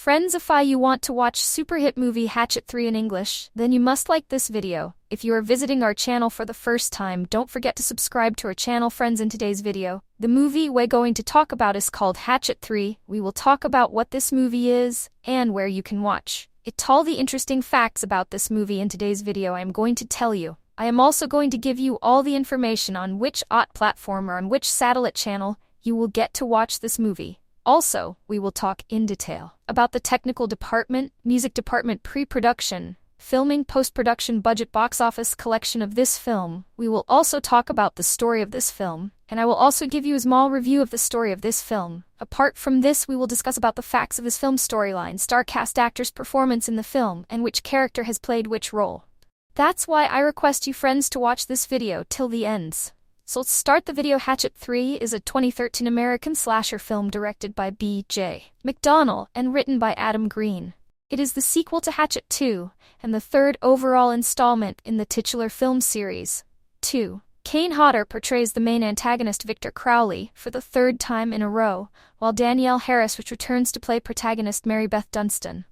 Friends, if you want to watch super hit movie Hatchet 3 in English, then you must like this video. If you are visiting our channel for the first time, don't forget to subscribe to our channel. Friends, in today's video, the movie we're going to talk about is called Hatchet 3. We will talk about what this movie is and where you can watch it. All the interesting facts about this movie in today's video I am going to tell you. I am also going to give you all the information on which platform or on which satellite channel you will get to watch this movie. Also, we will talk in detail about the technical department, music department, pre-production, filming, post-production, budget, box office collection of this film. We will also talk about the story of this film, and I will also give you a small review of the story of this film. Apart from this, we will discuss about the facts of this film storyline, star cast, actors' performance in the film, and which character has played which role. That's why I request you friends to watch this video till the ends. So let's start the video. Hatchet 3 is a 2013 American slasher film directed by B.J. McDonnell and written by Adam Green. It is the sequel to Hatchet 2, and the third overall installment in the titular film series. 2. Kane Hodder portrays the main antagonist Victor Crowley for the third time in a row, while Danielle Harris returns to play protagonist Mary Beth Dunstan.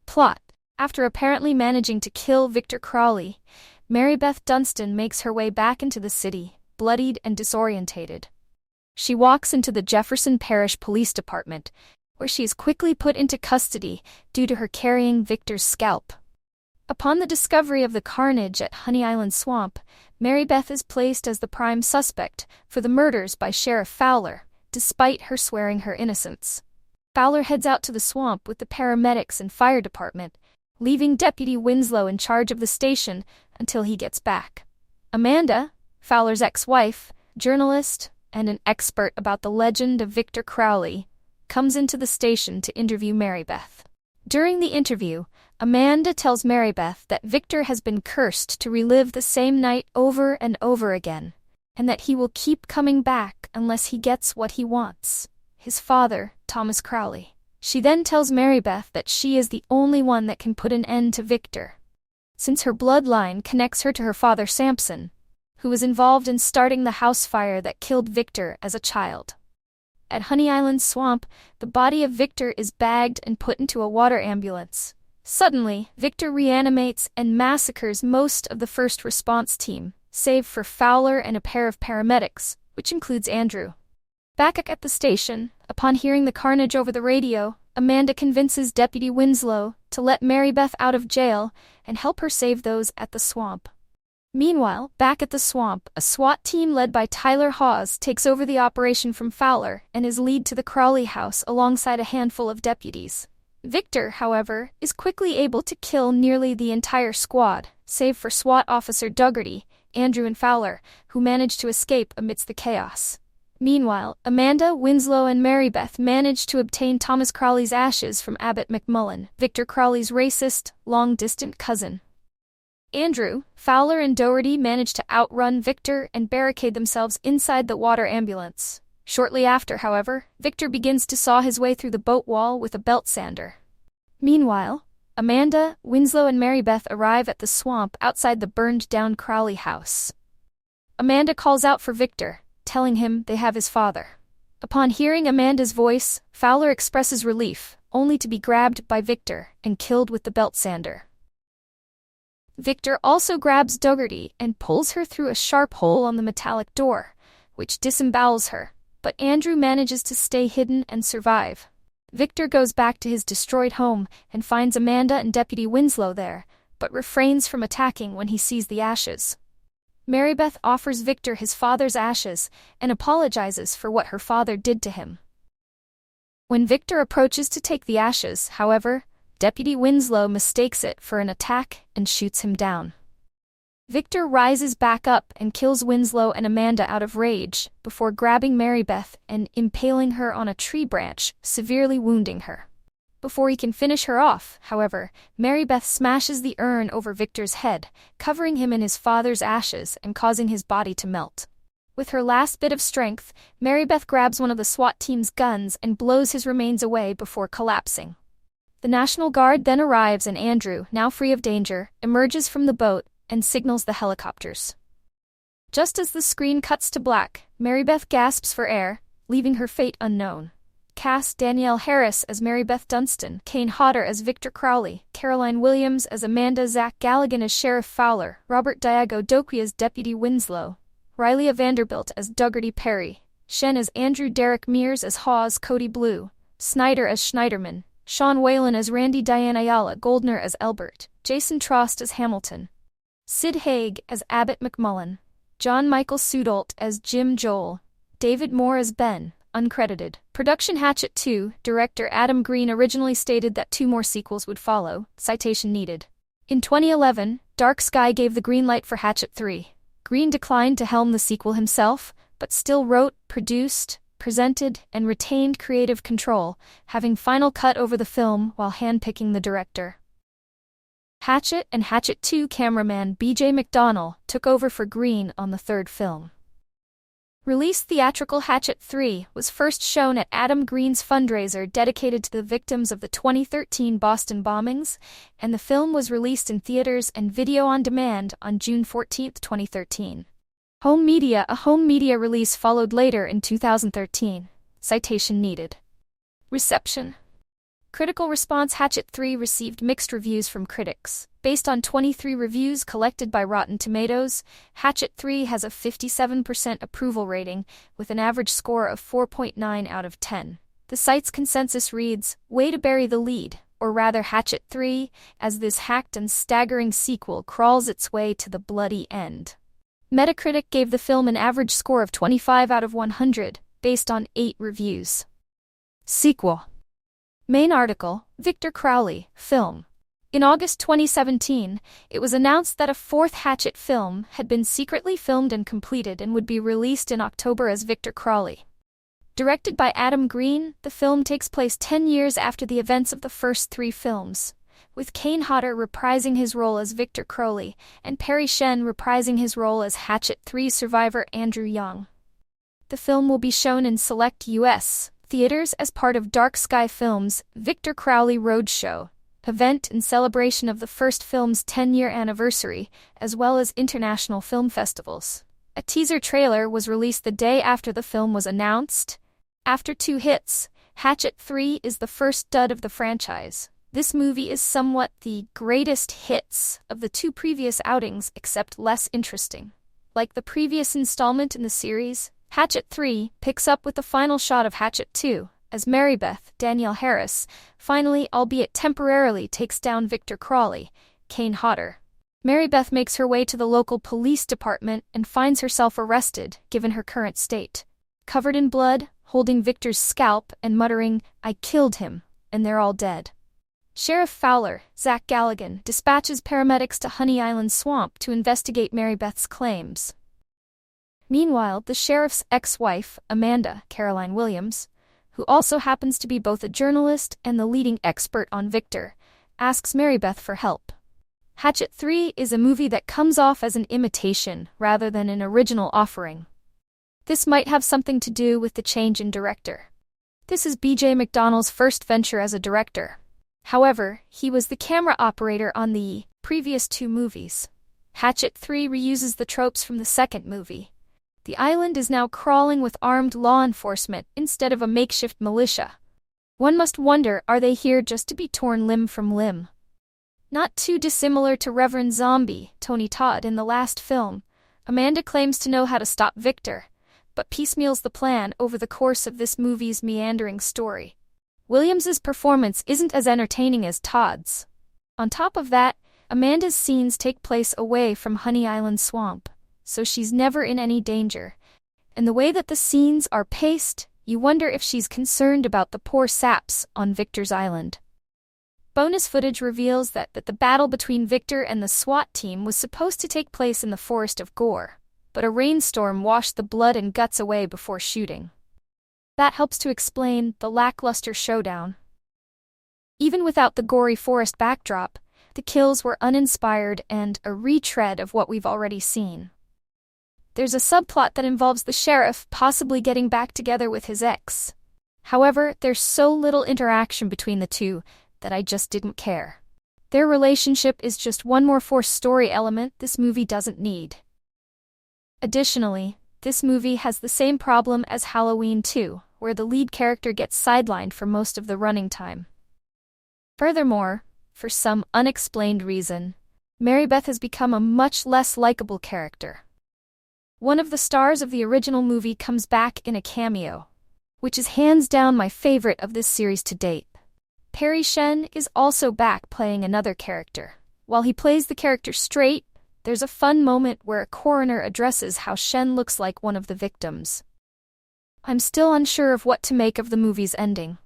Plot. After apparently managing to kill Victor Crowley, Mary Beth Dunstan makes her way back into the city, bloodied and disorientated. She walks into the Jefferson Parish Police Department, where she is quickly put into custody due to her carrying Victor's scalp. Upon the discovery of the carnage at Honey Island Swamp, Mary Beth is placed as the prime suspect for the murders by Sheriff Fowler, despite her swearing her innocence. Fowler heads out to the swamp with the paramedics and fire department, leaving Deputy Winslow in charge of the station until he gets back. Amanda, Fowler's ex-wife, journalist, and an expert about the legend of Victor Crowley, comes into the station to interview Mary Beth. During the interview, Amanda tells Mary Beth that Victor has been cursed to relive the same night over and over again, and that he will keep coming back unless he gets what he wants: his father, Thomas Crowley. She then tells Mary Beth that she is the only one that can put an end to Victor, since her bloodline connects her to her father Samson, who was involved in starting the house fire that killed Victor as a child. At Honey Island Swamp, the body of Victor is bagged and put into a water ambulance. Suddenly, Victor reanimates and massacres most of the first response team, save for Fowler and a pair of paramedics, which includes Andrew. Back at the station, upon hearing the carnage over the radio, Amanda convinces Deputy Winslow to let Mary Beth out of jail and help her save those at the swamp. Meanwhile, back at the swamp, a SWAT team led by Tyler Hawes takes over the operation from Fowler and is led to the Crowley house alongside a handful of deputies. Victor, however, is quickly able to kill nearly the entire squad, save for SWAT officer Dougherty, Andrew and Fowler, who manage to escape amidst the chaos. Meanwhile, Amanda, Winslow, and Mary Beth manage to obtain Thomas Crowley's ashes from Abbott McMullen, Victor Crowley's racist, long-distant cousin. Andrew, Fowler, and Dougherty manage to outrun Victor and barricade themselves inside the water ambulance. Shortly after, however, Victor begins to saw his way through the boat wall with a belt sander. Meanwhile, Amanda, Winslow, and Mary Beth arrive at the swamp outside the burned-down Crowley house. Amanda calls out for Victor, telling him they have his father. Upon hearing Amanda's voice, Fowler expresses relief, only to be grabbed by Victor and killed with the belt sander. Victor also grabs Dougherty and pulls her through a sharp hole on the metallic door, which disembowels her, but Andrew manages to stay hidden and survive. Victor goes back to his destroyed home and finds Amanda and Deputy Winslow there, but refrains from attacking when he sees the ashes. Mary Beth offers Victor his father's ashes and apologizes for what her father did to him. When Victor approaches to take the ashes, however, Deputy Winslow mistakes it for an attack and shoots him down. Victor rises back up and kills Winslow and Amanda out of rage, before grabbing Mary Beth and impaling her on a tree branch, severely wounding her. Before he can finish her off, however, Mary Beth smashes the urn over Victor's head, covering him in his father's ashes and causing his body to melt. With her last bit of strength, Mary Beth grabs one of the SWAT team's guns and blows his remains away before collapsing. The National Guard then arrives and Andrew, now free of danger, emerges from the boat and signals the helicopters. Just as the screen cuts to black, Mary Beth gasps for air, leaving her fate unknown. cast Danielle Harris as Mary Beth Dunstan, Kane Hodder as Victor Crowley, Caroline Williams as Amanda, Zach Galligan as Sheriff Fowler, Robert Diago Dokwe as Deputy Winslow, Riley Vanderbilt as Dougherty Perry, Shen as Andrew, Derek Mears as Hawes, Cody Blue, Snyder as Schneiderman, Sean Whalen as Randy, Diane Ayala Goldner as Elbert, Jason Trost as Hamilton, Sid Haig as Abbott McMullen, John Michael Sudolt as Jim Joel, David Moore as Ben, uncredited. Production Hatchet II, director Adam Green originally stated that 2 more sequels would follow, citation needed. In 2011, Dark Sky gave the green light for Hatchet III. Green declined to helm the sequel himself, but still wrote, produced, presented, and retained creative control, having final cut over the film while handpicking the director. Hatchet and Hatchet II cameraman B.J. McDonnell took over for Green on the 3rd film. Released theatrical Hatchet III was first shown at Adam Green's fundraiser dedicated to the victims of the 2013 Boston bombings, and the film was released in theaters and video on demand on June 14, 2013. A home media release followed later in 2013. Citation needed. Reception. Critical response. Hatchet III received mixed reviews from critics. Based on 23 reviews collected by Rotten Tomatoes, Hatchet III has a 57% approval rating, with an average score of 4.9 out of 10. The site's consensus reads, "Way to bury the lead," or rather Hatchet III, as this hacked and staggering sequel crawls its way to the bloody end. Metacritic gave the film an average score of 25 out of 100, based on 8 reviews. Sequel. Main article, Victor Crowley, film. In August 2017, it was announced that a 4th Hatchet film had been secretly filmed and completed and would be released in October as Victor Crowley. Directed by Adam Green, the film takes place 10 years after the events of the first 3 films, with Kane Hodder reprising his role as Victor Crowley and Perry Shen reprising his role as Hatchet III survivor Andrew Young. The film will be shown in select U.S. theaters as part of Dark Sky Films' Victor Crowley Roadshow event in celebration of the first film's 10-year anniversary, as well as international film festivals. A teaser trailer was released the day after the film was announced. After 2 hits, Hatchet III is the first dud of the franchise. This movie is somewhat the greatest hits of the 2 previous outings, except less interesting. Like the previous installment in the series, Hatchet III picks up with the final shot of Hatchet II, as Mary Beth, Danielle Harris, finally, albeit temporarily, takes down Victor Crowley, Kane Hodder. Mary Beth makes her way to the local police department and finds herself arrested, given her current state. Covered in blood, holding Victor's scalp and muttering, "I killed him," and they're all dead. Sheriff Fowler, Zach Galligan, dispatches paramedics to Honey Island Swamp to investigate Mary Beth's claims. Meanwhile, the sheriff's ex-wife, Amanda, Caroline Williams, who also happens to be both a journalist and the leading expert on Victor, asks Mary Beth for help. Hatchet III is a movie that comes off as an imitation rather than an original offering. This might have something to do with the change in director. This is B.J. McDonnell's first venture as a director. However, he was the camera operator on the previous 2 movies. Hatchet III reuses the tropes from the second movie. The island is now crawling with armed law enforcement instead of a makeshift militia. One must wonder, are they here just to be torn limb from limb? Not too dissimilar to Reverend Zombie, Tony Todd in the last film, Amanda claims to know how to stop Victor, but piecemeals the plan over the course of this movie's meandering story. Williams's performance isn't as entertaining as Todd's. On top of that, Amanda's scenes take place away from Honey Island Swamp, so she's never in any danger. And the way that the scenes are paced, you wonder if she's concerned about the poor saps on Victor's island. Bonus footage reveals that the battle between Victor and the SWAT team was supposed to take place in the Forest of Gore, but a rainstorm washed the blood and guts away before shooting. That helps to explain the lackluster showdown. Even without the gory forest backdrop, the kills were uninspired and a retread of what we've already seen. There's a subplot that involves the sheriff possibly getting back together with his ex. However, there's so little interaction between the 2 that I just didn't care. Their relationship is just one more forced story element this movie doesn't need. Additionally, this movie has the same problem as Halloween 2, where the lead character gets sidelined for most of the running time. Furthermore, for some unexplained reason, Mary Beth has become a much less likable character. One of the stars of the original movie comes back in a cameo, which is hands down my favorite of this series to date. Perry Shen is also back playing another character. While he plays the character straight, there's a fun moment where a coroner addresses how Shen looks like one of the victims. I'm still unsure of what to make of the movie's ending.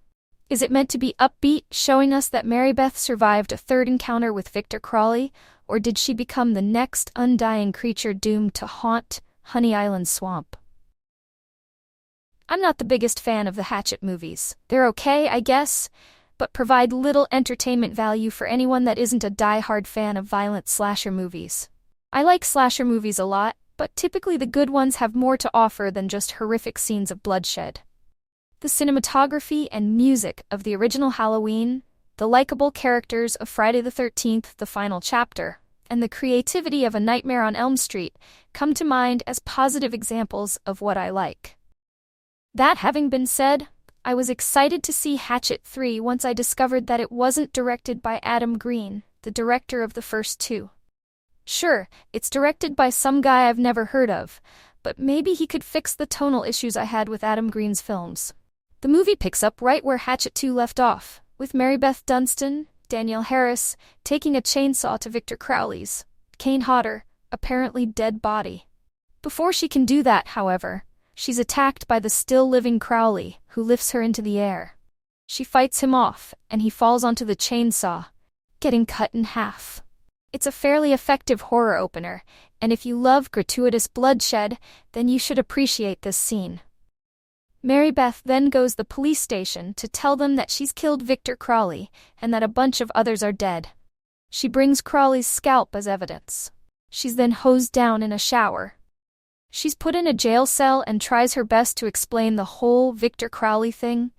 Is it meant to be upbeat, showing us that Mary Beth survived a third encounter with Victor Crawley, or did she become the next undying creature doomed to haunt Honey Island Swamp? I'm not the biggest fan of the Hatchet movies. They're okay, I guess, but provide little entertainment value for anyone that isn't a die-hard fan of violent slasher movies. I like slasher movies a lot, but typically the good ones have more to offer than just horrific scenes of bloodshed. The cinematography and music of the original Halloween, the likable characters of Friday the 13th, the final chapter, and the creativity of A Nightmare on Elm Street come to mind as positive examples of what I like. That having been said, I was excited to see Hatchet III once I discovered that it wasn't directed by Adam Green, the director of the first two. Sure, it's directed by some guy I've never heard of, but maybe he could fix the tonal issues I had with Adam Green's films. The movie picks up right where Hatchet II left off, with Mary Beth Dunstan, Danielle Harris, taking a chainsaw to Victor Crowley's, Kane Hodder, apparently dead body. Before she can do that, however, she's attacked by the still-living Crowley, who lifts her into the air. She fights him off, and he falls onto the chainsaw, getting cut in half. It's a fairly effective horror opener, and if you love gratuitous bloodshed, then you should appreciate this scene. Mary Beth then goes to the police station to tell them that she's killed Victor Crawley, and that a bunch of others are dead. She brings Crawley's scalp as evidence. She's then hosed down in a shower. She's put in a jail cell and tries her best to explain the whole Victor Crowley thing,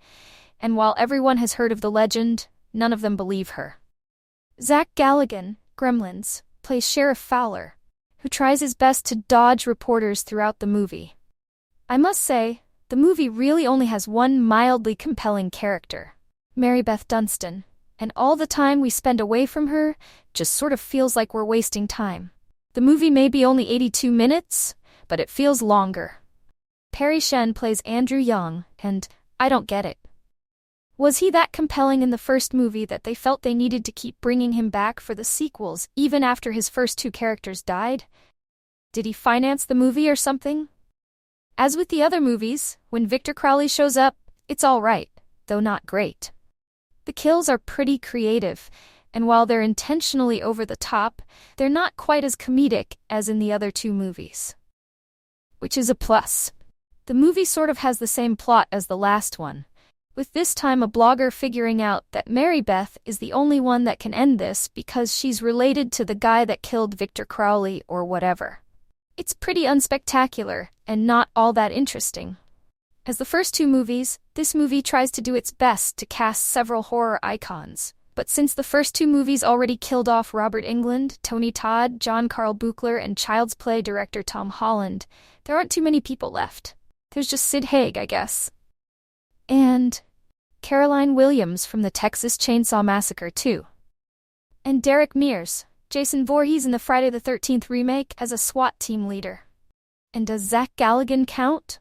and while everyone has heard of the legend, none of them believe her. Zach Galligan, Gremlins, plays Sheriff Fowler, who tries his best to dodge reporters throughout the movie. I must say, the movie really only has one mildly compelling character, Mary Beth Dunstan, and all the time we spend away from her just sort of feels like we're wasting time. The movie may be only 82 minutes, but it feels longer. Perry Shen plays Andrew Young, and I don't get it. Was he that compelling in the first movie that they felt they needed to keep bringing him back for the sequels even after his first two characters died? Did he finance the movie or something? As with the other movies, when Victor Crowley shows up, it's all right, though not great. The kills are pretty creative, and while they're intentionally over the top, they're not quite as comedic as in the other two movies. Which is a plus. The movie sort of has the same plot as the last one, with this time a blogger figuring out that Mary Beth is the only one that can end this because she's related to the guy that killed Victor Crowley or whatever. It's pretty unspectacular, and not all that interesting. As the first two movies, this movie tries to do its best to cast several horror icons, but since the first two movies already killed off Robert Englund, Tony Todd, John Carl Buchler, and Child's Play director Tom Holland, there aren't too many people left. There's just Sid Haig, I guess. And Caroline Williams from the Texas Chainsaw Massacre 2. And Derek Mears, Jason Voorhees in the Friday the 13th remake as a SWAT team leader. And does Zach Galligan count?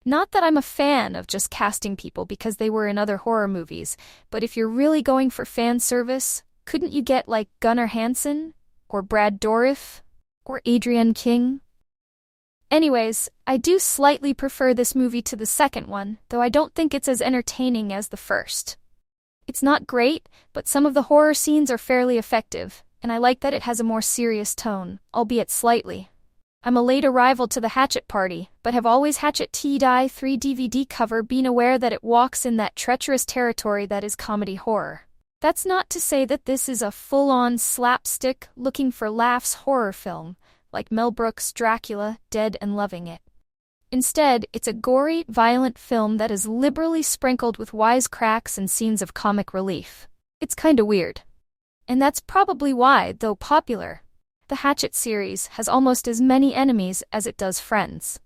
Not that I'm a fan of just casting people because they were in other horror movies, but if you're really going for fan service, couldn't you get like Gunnar Hansen? Or Brad Dourif? Or Adrienne King? Anyways, I do slightly prefer this movie to the second one, though I don't think it's as entertaining as the first. It's not great, but some of the horror scenes are fairly effective, and I like that it has a more serious tone, albeit slightly. I'm a late arrival to the Hatchet party, but have always Hatchet III DVD cover been aware that it walks in that treacherous territory that is comedy horror. That's not to say that this is a full-on slapstick, looking-for-laughs horror film, like Mel Brooks' Dracula, Dead and Loving It. Instead, it's a gory, violent film that is liberally sprinkled with wisecracks and scenes of comic relief. It's kinda weird. And that's probably why, though popular, the Hatchet series has almost as many enemies as it does friends.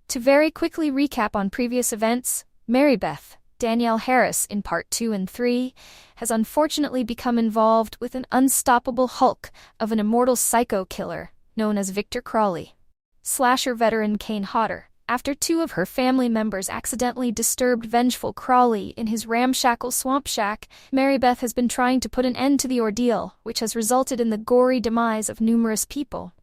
To very quickly recap on previous events, Mary Beth, Danielle Harris in Part 2 and 3, has unfortunately become involved with an unstoppable hulk of an immortal psycho killer known as Victor Crowley. Slasher veteran Kane Hodder, after two of her family members accidentally disturbed vengeful Crowley in his ramshackle swamp shack, Mary Beth has been trying to put an end to the ordeal, which has resulted in the gory demise of numerous people.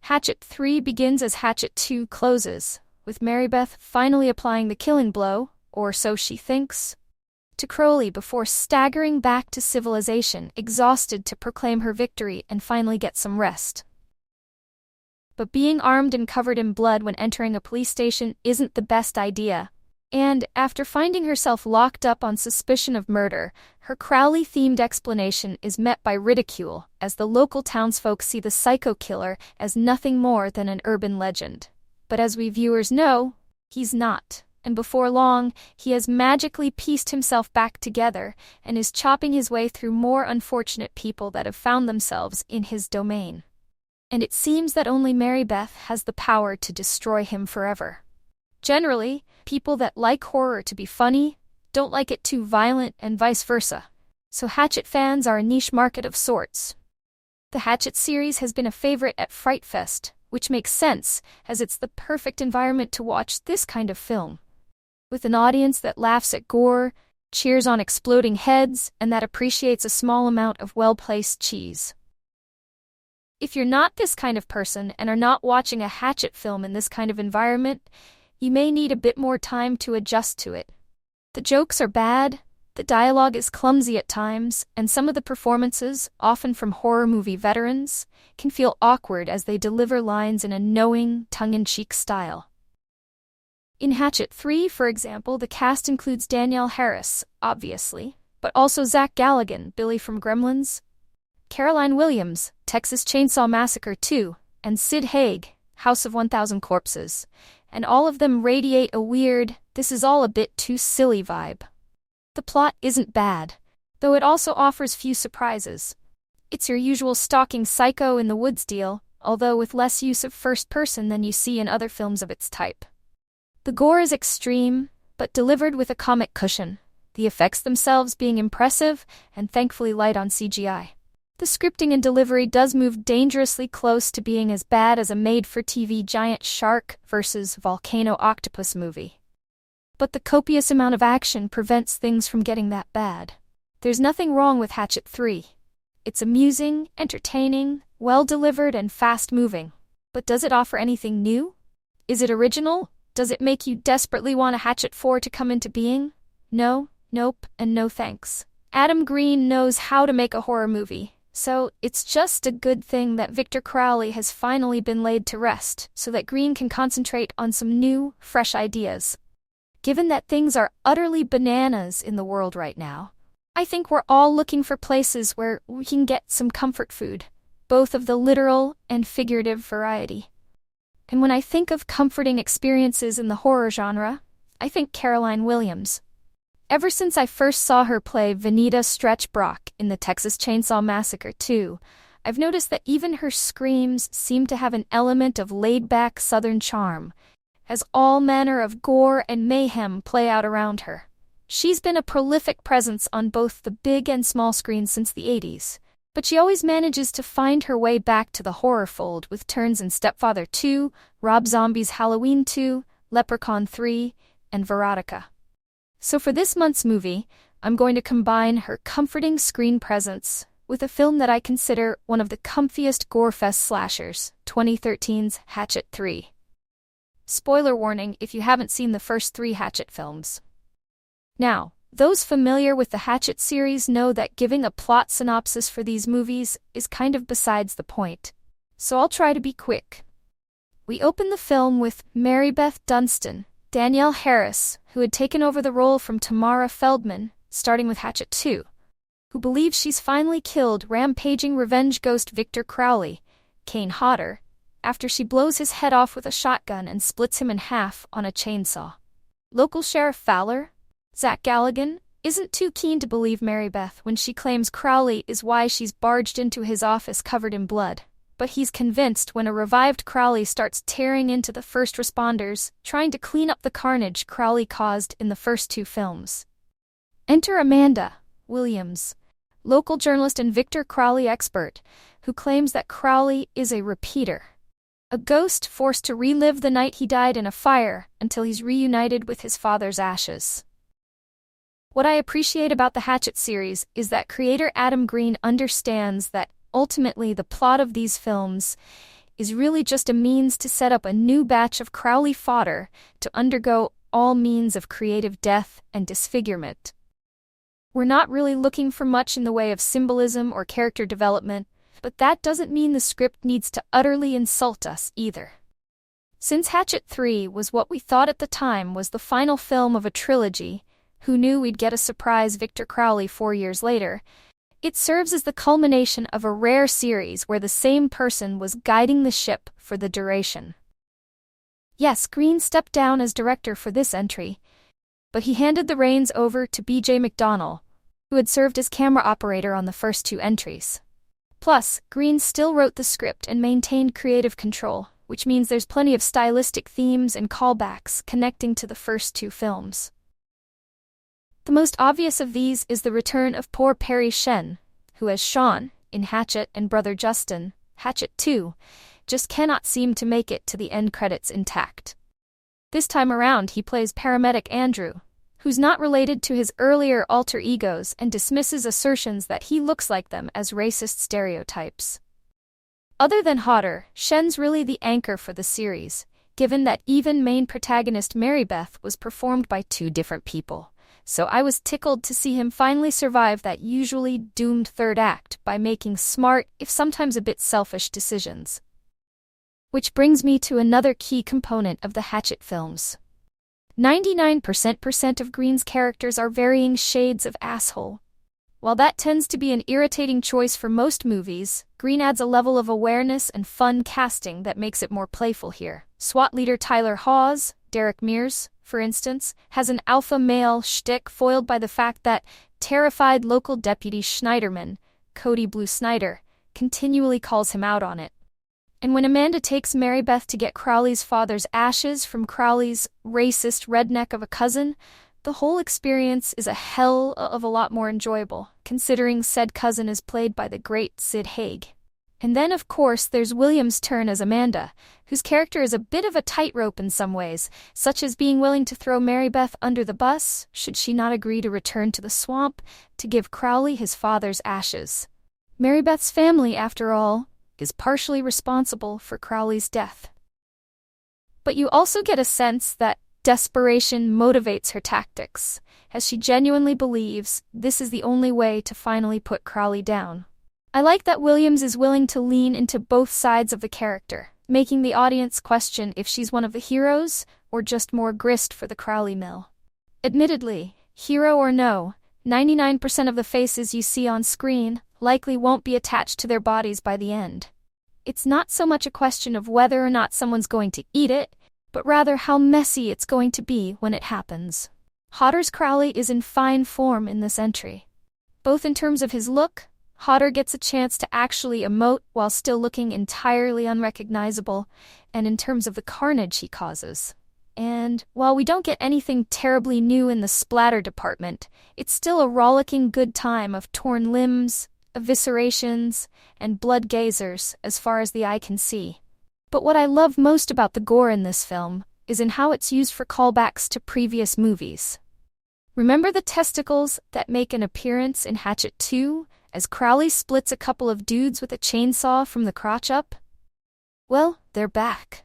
Hatchet 3 begins as Hatchet 2 closes, with Mary Beth finally applying the killing blow, or so she thinks, to Crowley before staggering back to civilization, exhausted to proclaim her victory and finally get some rest. But being armed and covered in blood when entering a police station isn't the best idea. And, after finding herself locked up on suspicion of murder, her Crowley-themed explanation is met by ridicule, as the local townsfolk see the psycho killer as nothing more than an urban legend. But as we viewers know, he's not. And before long, he has magically pieced himself back together and is chopping his way through more unfortunate people that have found themselves in his domain. And it seems that only Mary Beth has the power to destroy him forever. Generally, people that like horror to be funny don't like it too violent and vice versa. So Hatchet fans are a niche market of sorts. The Hatchet series has been a favorite at Fright Fest, which makes sense, as it's the perfect environment to watch this kind of film. With an audience that laughs at gore, cheers on exploding heads, and that appreciates a small amount of well-placed cheese. If you're not this kind of person and are not watching a Hatchet film in this kind of environment, you may need a bit more time to adjust to it. The jokes are bad, the dialogue is clumsy at times, and some of the performances, often from horror movie veterans, can feel awkward as they deliver lines in a knowing, tongue-in-cheek style. In Hatchet 3, for example, the cast includes Danielle Harris, obviously, but also Zach Galligan, Billy from Gremlins, Caroline Williams, Texas Chainsaw Massacre 2, and Sid Haig, House of 1000 Corpses, and all of them radiate a weird, this is all a bit too silly vibe. The plot isn't bad, though it also offers few surprises. It's your usual stalking psycho in the woods deal, although with less use of first person than you see in other films of its type. The gore is extreme, but delivered with a comic cushion, the effects themselves being impressive and thankfully light on CGI. The scripting and delivery does move dangerously close to being as bad as a made-for-TV giant shark versus volcano octopus movie. But the copious amount of action prevents things from getting that bad. There's nothing wrong with Hatchet 3. It's amusing, entertaining, well-delivered, and fast-moving. But does it offer anything new? Is it original? Does it make you desperately want a Hatchet 4 to come into being? No, nope, and no thanks. Adam Green knows how to make a horror movie. So, it's just a good thing that Victor Crowley has finally been laid to rest, so that Green can concentrate on some new, fresh ideas. Given that things are utterly bananas in the world right now, I think we're all looking for places where we can get some comfort food, both of the literal and figurative variety. And when I think of comforting experiences in the horror genre, I think Caroline Williams. Ever since I first saw her play Venita Stretch Brock in the Texas Chainsaw Massacre 2, I've noticed that even her screams seem to have an element of laid-back Southern charm, as all manner of gore and mayhem play out around her. She's been a prolific presence on both the big and small screens since the 80s, but she always manages to find her way back to the horror fold with turns in Stepfather 2, Rob Zombie's Halloween 2, Leprechaun 3, and Veronica. So for this month's movie, I'm going to combine her comforting screen presence with a film that I consider one of the comfiest gore-fest slashers, 2013's Hatchet III. Spoiler warning if you haven't seen the first 3 Hatchet films. Now, those familiar with the Hatchet series know that giving a plot synopsis for these movies is kind of besides the point. So I'll try to be quick. We open the film with Mary Beth Dunstan, Danielle Harris, who had taken over the role from Tamara Feldman, starting with Hatchet 2, who believes she's finally killed rampaging revenge ghost Victor Crowley, Kane Hodder, after she blows his head off with a shotgun and splits him in half on a chainsaw. Local Sheriff Fowler, Zach Galligan, isn't too keen to believe Mary Beth when she claims Crowley is why she's barged into his office covered in blood. But he's convinced when a revived Crowley starts tearing into the first responders, trying to clean up the carnage Crowley caused in the first two films. Enter Amanda Williams, local journalist and Victor Crowley expert, who claims that Crowley is a repeater. A ghost forced to relive the night he died in a fire until he's reunited with his father's ashes. What I appreciate about the Hatchet series is that creator Adam Green understands that ultimately the plot of these films is really just a means to set up a new batch of Crowley fodder to undergo all means of creative death and disfigurement. We're not really looking for much in the way of symbolism or character development, but that doesn't mean the script needs to utterly insult us either. Since Hatchet III was what we thought at the time was the final film of a trilogy, who knew we'd get a surprise Victor Crowley 4 years later, it serves as the culmination of a rare series where the same person was guiding the ship for the duration. Yes, Green stepped down as director for this entry, but he handed the reins over to B.J. McDonnell, who had served as camera operator on the first two entries. Plus, Green still wrote the script and maintained creative control, which means there's plenty of stylistic themes and callbacks connecting to the first two films. The most obvious of these is the return of poor Perry Shen, who as Sean, in Hatchet and brother Justin, Hatchet II, just cannot seem to make it to the end credits intact. This time around he plays paramedic Andrew, who's not related to his earlier alter egos and dismisses assertions that he looks like them as racist stereotypes. Other than Hodder, Shen's really the anchor for the series, given that even main protagonist Marybeth was performed by two different people. So I was tickled to see him finally survive that usually doomed third act by making smart, if sometimes a bit selfish, decisions. Which brings me to another key component of the Hatchet films. 99% of Green's characters are varying shades of asshole. While that tends to be an irritating choice for most movies, Green adds a level of awareness and fun casting that makes it more playful here. SWAT leader Tyler Hawes, Derek Mears, for instance, has an alpha male shtick foiled by the fact that terrified local deputy Schneiderman, Cody Blue Snyder, continually calls him out on it. And when Amanda takes Marybeth to get Crowley's father's ashes from Crowley's racist redneck of a cousin, the whole experience is a hell of a lot more enjoyable, considering said cousin is played by the great Sid Haig. And then, of course, there's Williams' turn as Amanda, whose character is a bit of a tightrope in some ways, such as being willing to throw Marybeth under the bus, should she not agree to return to the swamp, to give Crowley his father's ashes. Marybeth's family, after all, is partially responsible for Crowley's death. But you also get a sense that desperation motivates her tactics, as she genuinely believes this is the only way to finally put Crowley down. I like that Williams is willing to lean into both sides of the character, making the audience question if she's one of the heroes or just more grist for the Crowley mill. Admittedly, hero or no, 99% of the faces you see on screen likely won't be attached to their bodies by the end. It's not so much a question of whether or not someone's going to eat it, but rather how messy it's going to be when it happens. Hodder's Crowley is in fine form in this entry. Both in terms of his look, Hodder gets a chance to actually emote while still looking entirely unrecognizable, and in terms of the carnage he causes. And while we don't get anything terribly new in the splatter department, it's still a rollicking good time of torn limbs, eviscerations, and blood geysers as far as the eye can see. But what I love most about the gore in this film is in how it's used for callbacks to previous movies. Remember the testicles that make an appearance in Hatchet II, as Crowley splits a couple of dudes with a chainsaw from the crotch up? Well, they're back.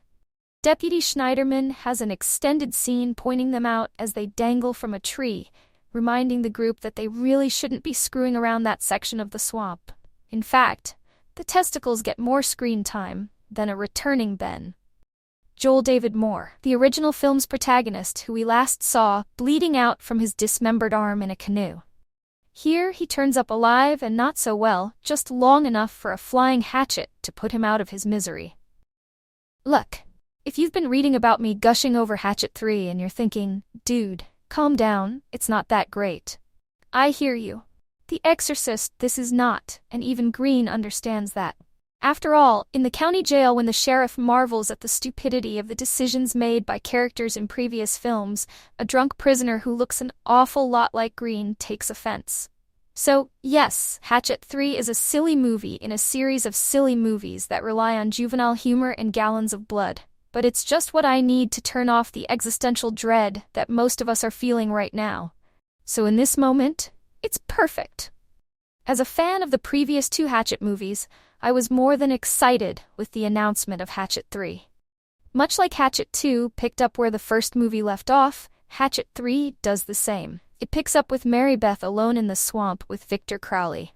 Deputy Schneiderman has an extended scene pointing them out as they dangle from a tree, reminding the group that they really shouldn't be screwing around that section of the swamp. In fact, the testicles get more screen time than a returning Ben. Joel David Moore, the original film's protagonist who we last saw bleeding out from his dismembered arm in a canoe. Here he turns up alive and not so well, just long enough for a flying hatchet to put him out of his misery. Look, if you've been reading about me gushing over Hatchet 3 and you're thinking, dude, calm down, it's not that great. I hear you. The Exorcist, this is not, and even Green understands that. After all, in the county jail when the sheriff marvels at the stupidity of the decisions made by characters in previous films, a drunk prisoner who looks an awful lot like Green takes offense. So, yes, Hatchet 3 is a silly movie in a series of silly movies that rely on juvenile humor and gallons of blood. But it's just what I need to turn off the existential dread that most of us are feeling right now. So in this moment, it's perfect. As a fan of the previous two Hatchet movies, I was more than excited with the announcement of Hatchet 3. Much like Hatchet 2 picked up where the first movie left off, Hatchet 3 does the same. It picks up with Mary Beth alone in the swamp with Victor Crowley.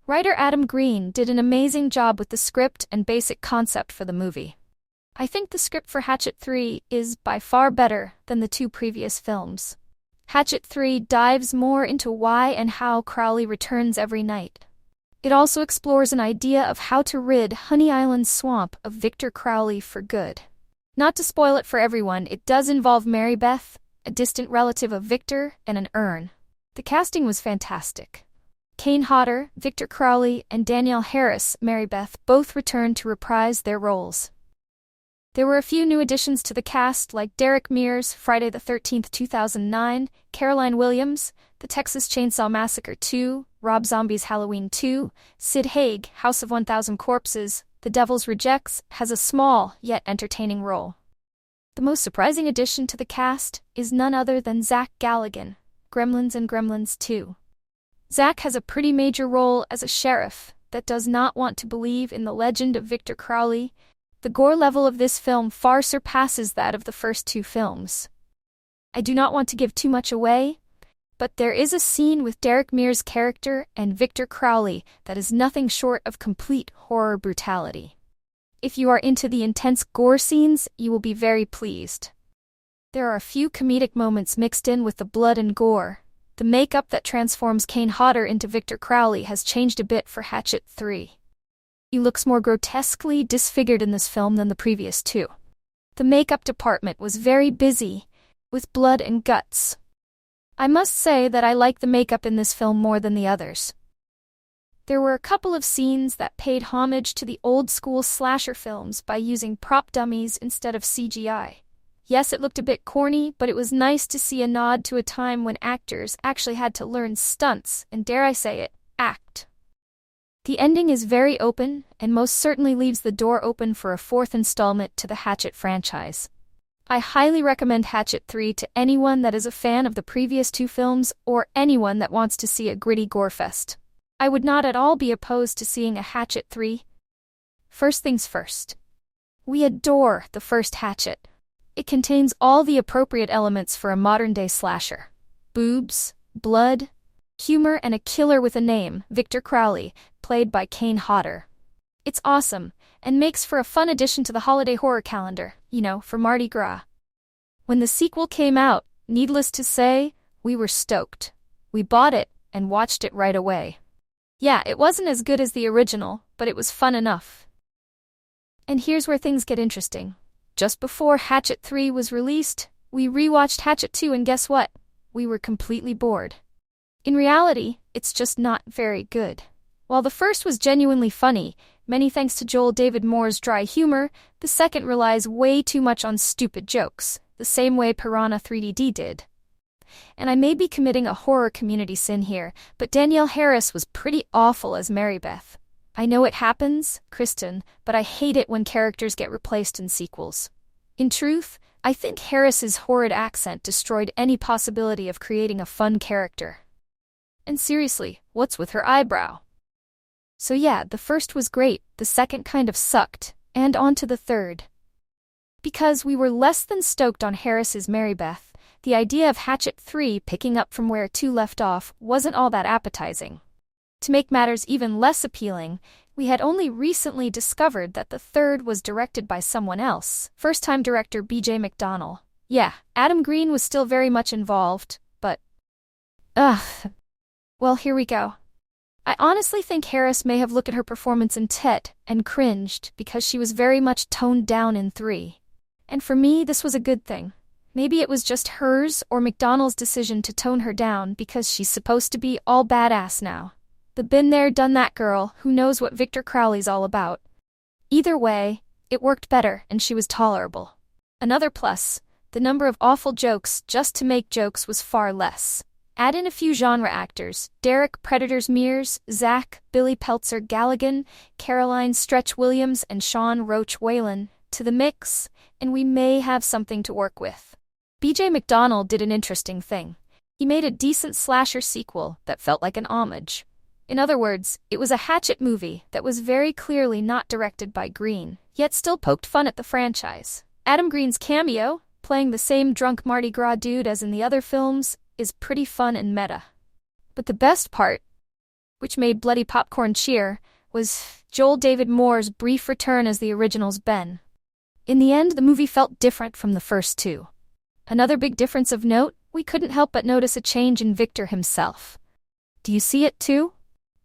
Writer Adam Green did an amazing job with the script and basic concept for the movie. I think the script for Hatchet 3 is by far better than the two previous films. Hatchet 3 dives more into why and how Crowley returns every night. It also explores an idea of how to rid Honey Island's swamp of Victor Crowley for good. Not to spoil it for everyone, it does involve Mary Beth, a distant relative of Victor, and an urn. The casting was fantastic. Kane Hodder, Victor Crowley, and Danielle Harris, Mary Beth, both returned to reprise their roles. There were a few new additions to the cast like Derek Mears, Friday the 13th, 2009, Caroline Williams, The Texas Chainsaw Massacre 2, Rob Zombie's Halloween 2, Sid Haig, House of 1000 Corpses, The Devil's Rejects, has a small yet entertaining role. The most surprising addition to the cast is none other than Zach Galligan, Gremlins and Gremlins 2. Zach has a pretty major role as a sheriff that does not want to believe in the legend of Victor Crowley. The gore level of this film far surpasses that of the first two films. I do not want to give too much away, but there is a scene with Derek Mears' character and Victor Crowley that is nothing short of complete horror brutality. If you are into the intense gore scenes, you will be very pleased. There are a few comedic moments mixed in with the blood and gore. The makeup that transforms Kane Hodder into Victor Crowley has changed a bit for Hatchet 3. He looks more grotesquely disfigured in this film than the previous two. The makeup department was very busy, with blood and guts. I must say that I like the makeup in this film more than the others. There were a couple of scenes that paid homage to the old-school slasher films by using prop dummies instead of CGI. Yes, it looked a bit corny, but it was nice to see a nod to a time when actors actually had to learn stunts and, dare I say it, act. The ending is very open, and most certainly leaves the door open for a fourth installment to the Hatchet franchise. I highly recommend Hatchet 3 to anyone that is a fan of the previous two films or anyone that wants to see a gritty gore fest. I would not at all be opposed to seeing a Hatchet 3. First things first. We adore the first Hatchet. It contains all the appropriate elements for a modern-day slasher. Boobs, blood, humor, and a killer with a name, Victor Crowley, played by Kane Hodder. It's awesome, and makes for a fun addition to the holiday horror calendar, for Mardi Gras. When the sequel came out, needless to say, we were stoked. We bought it, and watched it right away. Yeah, it wasn't as good as the original, but it was fun enough. And here's where things get interesting. Just before Hatchet 3 was released, we rewatched Hatchet 2 and guess what? We were completely bored. In reality, it's just not very good. While the first was genuinely funny, many thanks to Joel David Moore's dry humor, the second relies way too much on stupid jokes, the same way Piranha 3D did. And I may be committing a horror community sin here, but Danielle Harris was pretty awful as Mary Beth. I know it happens, Kristen, but I hate it when characters get replaced in sequels. In truth, I think Harris's horrid accent destroyed any possibility of creating a fun character. And seriously, what's with her eyebrow? So yeah, the first was great, the second kind of sucked, and on to the third. Because we were less than stoked on Harris's Mary Beth, the idea of Hatchet 3 picking up from where 2 left off wasn't all that appetizing. To make matters even less appealing, we had only recently discovered that the third was directed by someone else, first-time director B.J. McDonnell. Yeah, Adam Green was still very much involved, but... Well, here we go. I honestly think Harris may have looked at her performance in Tet and cringed because she was very much toned down in 3. And for me, this was a good thing. Maybe it was just hers or McDonnell's decision to tone her down because she's supposed to be all badass now. The been there, done that girl who knows what Victor Crowley's all about. Either way, it worked better and she was tolerable. Another plus, the number of awful jokes just to make jokes was far less. Add in a few genre actors, Derek Predators Mears, Zach, Billy Peltzer Galligan, Caroline Stretch Williams and Sean Roach Whalen, to the mix, and we may have something to work with. BJ McDonnell did an interesting thing. He made a decent slasher sequel that felt like an homage. In other words, it was a Hatchet movie that was very clearly not directed by Green, yet still poked fun at the franchise. Adam Green's cameo, playing the same drunk Mardi Gras dude as in the other films, is pretty fun and meta. But the best part, which made bloody popcorn cheer, was Joel David Moore's brief return as the original's Ben. In the end, the movie felt different from the first two. Another big difference of note, we couldn't help but notice a change in Victor himself. Do you see it too?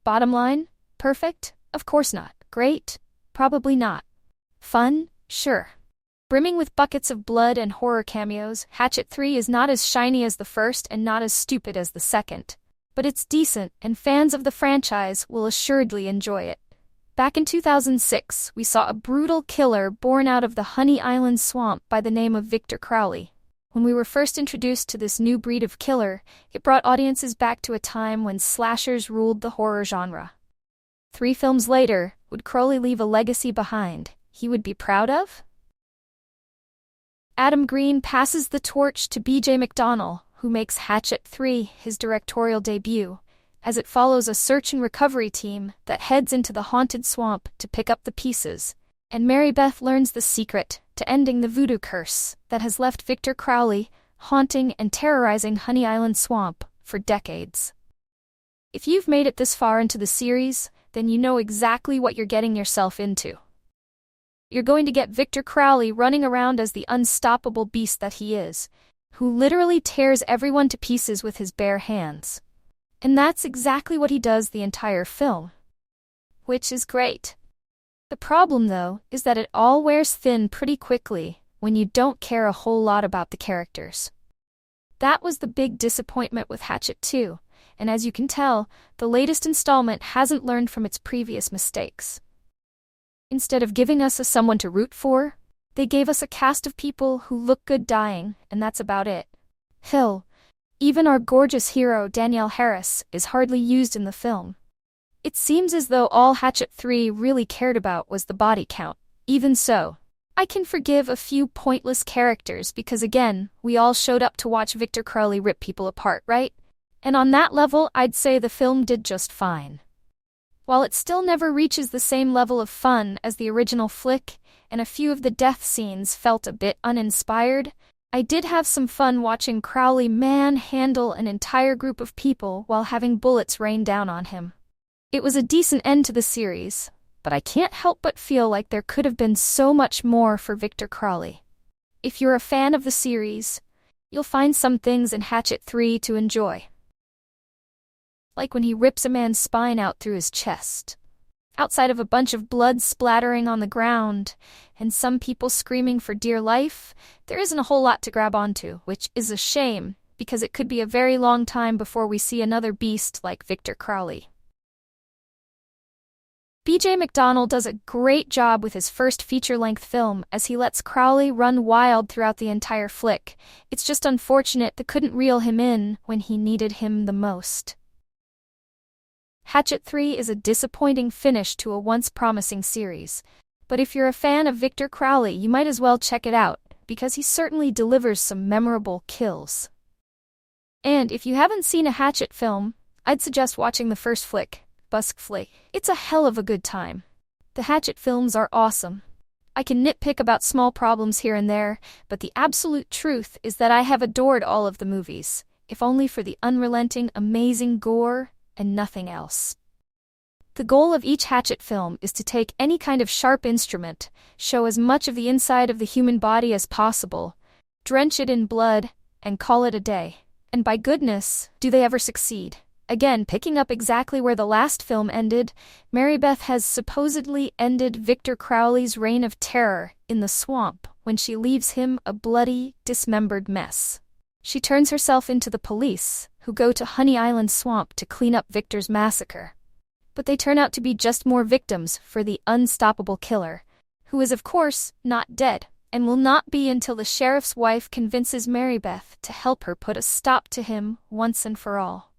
Bottom line, perfect? Of course not. Great? Probably not. Fun? Sure. Brimming with buckets of blood and horror cameos, Hatchet III is not as shiny as the first and not as stupid as the second. But it's decent, and fans of the franchise will assuredly enjoy it. Back in 2006, we saw a brutal killer born out of the Honey Island swamp by the name of Victor Crowley. When we were first introduced to this new breed of killer, it brought audiences back to a time when slashers ruled the horror genre. 3 films later, would Crowley leave a legacy behind he would be proud of? Adam Green passes the torch to BJ McDonnell, who makes Hatchet III his directorial debut, as it follows a search and recovery team that heads into the haunted swamp to pick up the pieces, and Mary Beth learns the secret to ending the voodoo curse that has left Victor Crowley haunting and terrorizing Honey Island Swamp for decades. If you've made it this far into the series, then you know exactly what you're getting yourself into. You're going to get Victor Crowley running around as the unstoppable beast that he is, who literally tears everyone to pieces with his bare hands. And that's exactly what he does the entire film. Which is great. The problem, though, is that it all wears thin pretty quickly when you don't care a whole lot about the characters. That was the big disappointment with Hatchet 2, and as you can tell, the latest installment hasn't learned from its previous mistakes. Instead of giving us someone to root for, they gave us a cast of people who look good dying, and that's about it. Hell, even our gorgeous hero Danielle Harris is hardly used in the film. It seems as though all Hatchet 3 really cared about was the body count. Even so, I can forgive a few pointless characters because again, we all showed up to watch Victor Crowley rip people apart, right? And on that level, I'd say the film did just fine. While it still never reaches the same level of fun as the original flick, and a few of the death scenes felt a bit uninspired, I did have some fun watching Crowley manhandle an entire group of people while having bullets rain down on him. It was a decent end to the series, but I can't help but feel like there could have been so much more for Victor Crowley. If you're a fan of the series, you'll find some things in Hatchet 3 to enjoy. Like when he rips a man's spine out through his chest. Outside of a bunch of blood splattering on the ground, and some people screaming for dear life, there isn't a whole lot to grab onto, which is a shame, because it could be a very long time before we see another beast like Victor Crowley. BJ McDonnell does a great job with his first feature-length film as he lets Crowley run wild throughout the entire flick. It's just unfortunate they couldn't reel him in when he needed him the most. Hatchet 3 is a disappointing finish to a once promising series, but if you're a fan of Victor Crowley, you might as well check it out, because he certainly delivers some memorable kills. And if you haven't seen a Hatchet film, I'd suggest watching the first flick, Busk Flick. It's a hell of a good time. The Hatchet films are awesome. I can nitpick about small problems here and there, but the absolute truth is that I have adored all of the movies, if only for the unrelenting, amazing gore and nothing else. The goal of each Hatchet film is to take any kind of sharp instrument, show as much of the inside of the human body as possible, drench it in blood, and call it a day. And by goodness, do they ever succeed. Again, picking up exactly where the last film ended, Mary Beth has supposedly ended Victor Crowley's reign of terror in the swamp when she leaves him a bloody, dismembered mess. She turns herself into the police, who go to Honey Island Swamp to clean up Victor's massacre. But they turn out to be just more victims for the unstoppable killer, who is of course not dead, and will not be until the sheriff's wife convinces Marybeth to help her put a stop to him once and for all.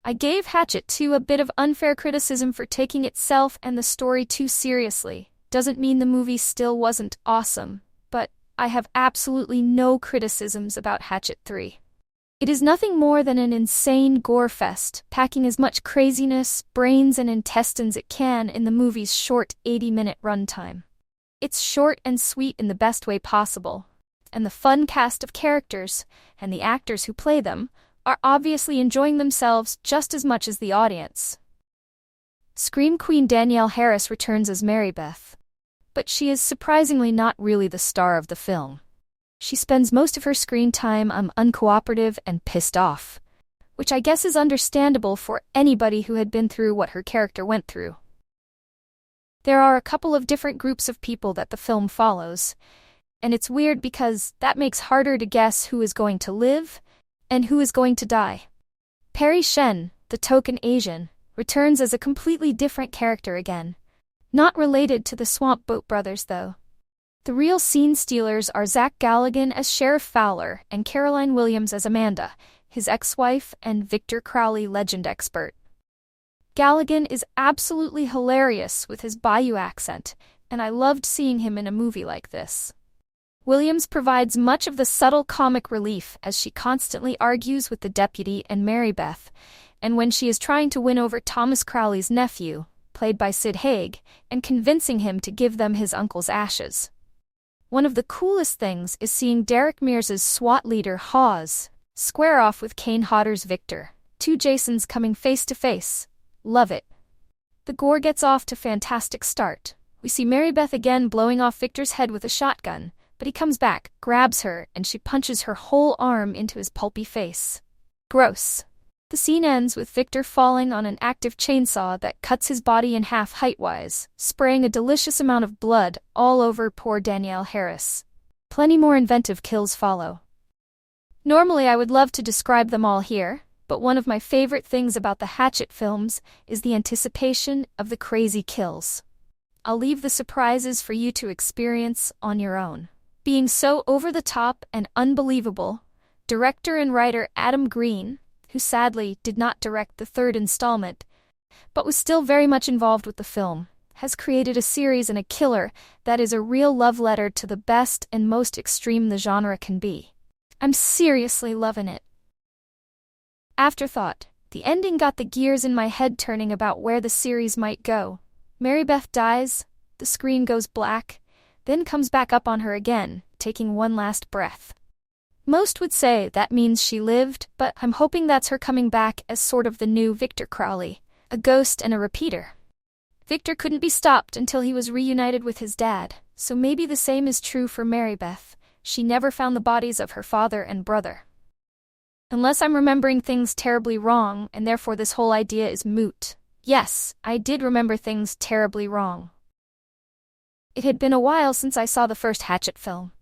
I gave Hatchet II a bit of unfair criticism for taking itself and the story too seriously. Doesn't mean the movie still wasn't awesome, but I have absolutely no criticisms about Hatchet III. It is nothing more than an insane gore fest, packing as much craziness, brains and intestines it can in the movie's short 80-minute runtime. It's short and sweet in the best way possible, and the fun cast of characters, and the actors who play them, are obviously enjoying themselves just as much as the audience. Scream Queen Danielle Harris returns as Marybeth, but she is surprisingly not really the star of the film. She spends most of her screen time uncooperative and pissed off, which I guess is understandable for anybody who had been through what her character went through. There are a couple of different groups of people that the film follows, and it's weird because that makes harder to guess who is going to live and who is going to die. Perry Shen, the token Asian, returns as a completely different character again. Not related to the Swamp Boat brothers, though. The real scene stealers are Zach Galligan as Sheriff Fowler and Caroline Williams as Amanda, his ex-wife and Victor Crowley legend expert. Galligan is absolutely hilarious with his Bayou accent, and I loved seeing him in a movie like this. Williams provides much of the subtle comic relief as she constantly argues with the deputy and Marybeth, and when she is trying to win over Thomas Crowley's nephew, played by Sid Haig, and convincing him to give them his uncle's ashes. One of the coolest things is seeing Derek Mears's SWAT leader Hawes square off with Kane Hodder's Victor, two Jasons coming face to face. Love it. The gore gets off to a fantastic start. We see Marybeth again blowing off Victor's head with a shotgun, but he comes back, grabs her, and she punches her whole arm into his pulpy face. Gross. The scene ends with Victor falling on an active chainsaw that cuts his body in half height-wise, spraying a delicious amount of blood all over poor Danielle Harris. Plenty more inventive kills follow. Normally I would love to describe them all here, but one of my favorite things about the Hatchet films is the anticipation of the crazy kills. I'll leave the surprises for you to experience on your own. Being so over-the-top and unbelievable, director and writer Adam Green, who sadly did not direct the third installment, but was still very much involved with the film, has created a series and a killer that is a real love letter to the best and most extreme the genre can be. I'm seriously loving it. Afterthought. The ending got the gears in my head turning about where the series might go. Marybeth dies, the screen goes black, then comes back up on her again, taking one last breath. Most would say that means she lived, but I'm hoping that's her coming back as sort of the new Victor Crowley, a ghost and a repeater. Victor couldn't be stopped until he was reunited with his dad, so maybe the same is true for Marybeth. She never found the bodies of her father and brother. Unless I'm remembering things terribly wrong, and therefore this whole idea is moot. Yes, I did remember things terribly wrong. It had been a while since I saw the first Hatchet film.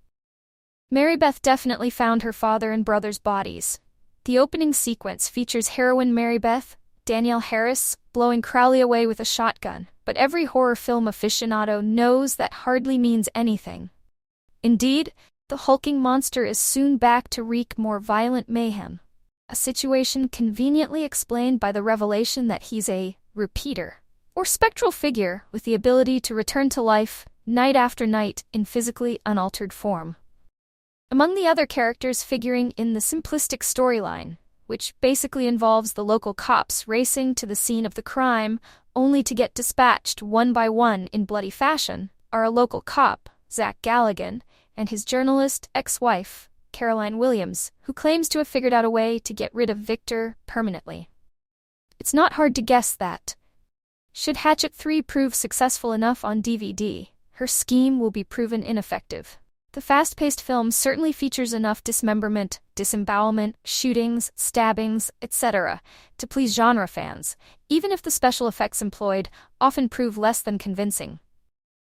Marybeth definitely found her father and brother's bodies. The opening sequence features heroine Marybeth, Danielle Harris, blowing Crowley away with a shotgun, but every horror film aficionado knows that hardly means anything. Indeed, the hulking monster is soon back to wreak more violent mayhem, a situation conveniently explained by the revelation that he's a repeater, or spectral figure with the ability to return to life, night after night, in physically unaltered form. Among the other characters figuring in the simplistic storyline, which basically involves the local cops racing to the scene of the crime only to get dispatched one by one in bloody fashion, are a local cop, Zach Galligan, and his journalist ex-wife, Caroline Williams, who claims to have figured out a way to get rid of Victor permanently. It's not hard to guess that, should Hatchet III prove successful enough on DVD, her scheme will be proven ineffective. The fast-paced film certainly features enough dismemberment, disembowelment, shootings, stabbings, etc., to please genre fans, even if the special effects employed often prove less than convincing.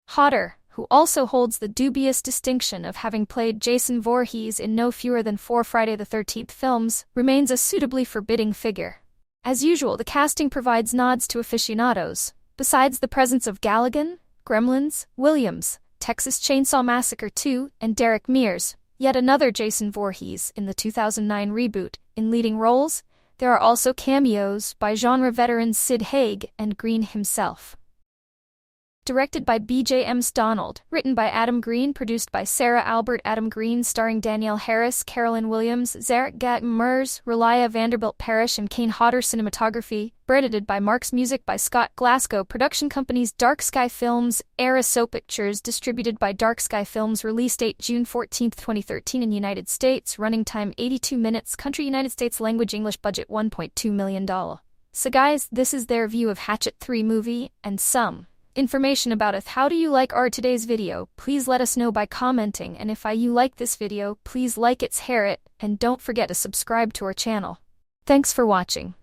Hodder, who also holds the dubious distinction of having played Jason Voorhees in no fewer than 4 Friday the 13th films, remains a suitably forbidding figure. As usual, the casting provides nods to aficionados. Besides the presence of Galligan, Gremlins, Williams, Texas Chainsaw Massacre 2, and Derek Mears, yet another Jason Voorhees, in the 2009 reboot. In leading roles, there are also cameos by genre veterans Sid Haig and Green himself. Directed by B.J. McDonnell, written by Adam Green, produced by Sarah Albert Adam Green, starring Danielle Harris, Carolyn Williams, Zarek Gatton Mers, Relia Vanderbilt Parrish, and Kane Hodder. Cinematography, credited by Marks. Music by Scott Glasgow. Production companies Dark Sky Films, ArieScope Pictures. Distributed by Dark Sky Films. Release date June 14, 2013 in United States. Running time 82 minutes. Country United States. Language English. Budget $1.2 million. So guys, this is their view of Hatchet 3 movie, and some information about it. How do you like our today's video? Please let us know by commenting, and if you like this video, please like it, share it, and don't forget to subscribe to our channel. Thanks for watching.